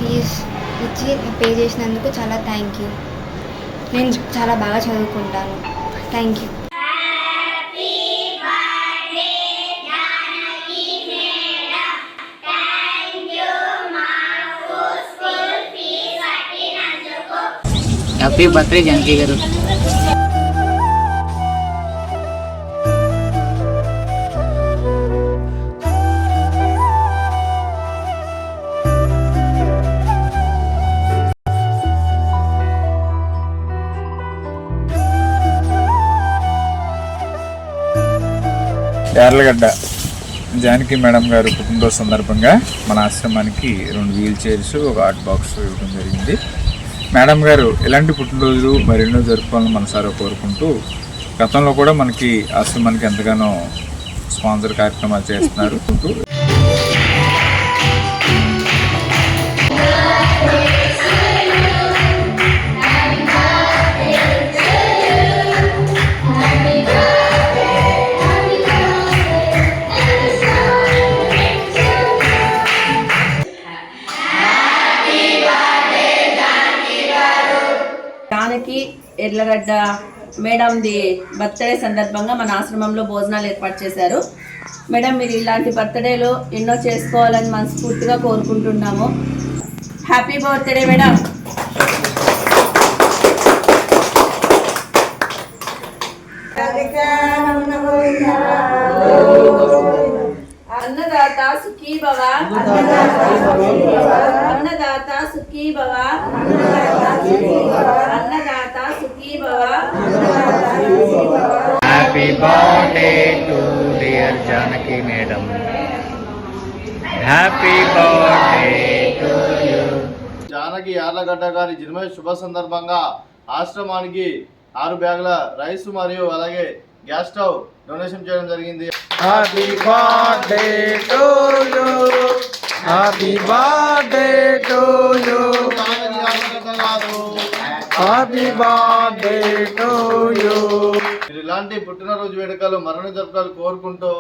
Fees ఇచ్చి pay చేసినందుకు చాలా థ్యాంక్ యూ. నేను చాలా బాగా చదువుకుంటాను. Thank you. Happy birthday Janaki గారు. యార్లగడ్డ జానకి మేడం గారు పుట్టినరోజు సందర్భంగా మన ఆశ్రమానికి 2 వీల్ చైర్స్, ఒక హాట్ బాక్స్ ఇవ్వడం జరిగింది. మేడం గారు ఇలాంటి పుట్టినరోజులు మరెన్నో జరుపుకోవాలని మనసారా కోరుకుంటూ గతంలో కూడా మనకి ఆశ్రమానికి ఎంతగానో స్పాన్సర్ కార్యక్రమాలు చేస్తున్నారు. జానకి ఎర్లగడ్డ మేడంది బర్త్డే సందర్భంగా మన ఆశ్రమంలో భోజనాలు ఏర్పాటు చేశారు. మేడం, మీరు ఇలాంటి బర్త్డేలు ఎన్నో చేసుకోవాలని మనస్ఫూర్తిగా కోరుకుంటున్నాము. Happy birthday madam. అన్నదాత సుఖీ భవ, అన్నదాత సుఖీ భవ, అన్నదాత సుఖీ భవ. Happy birthday to dear Janaki madam. Happy birthday to you. Janaki Yarlagadda గారి జన్మదిన శుభ సందర్భంగా ఆశ్రమానికి 6 బ్యాగుల రైస్ మరియు అలాగే గ్యాస్ స్టవ్ డొనేషన్ చేయడం జరిగింది. Happy birthday to you, happy birthday to you, happy birthday to you. మీరు ఇలాంటి పుట్టినరోజు వేడుకలు మరణ జరుపుకోవాలని కోరుకుంటూ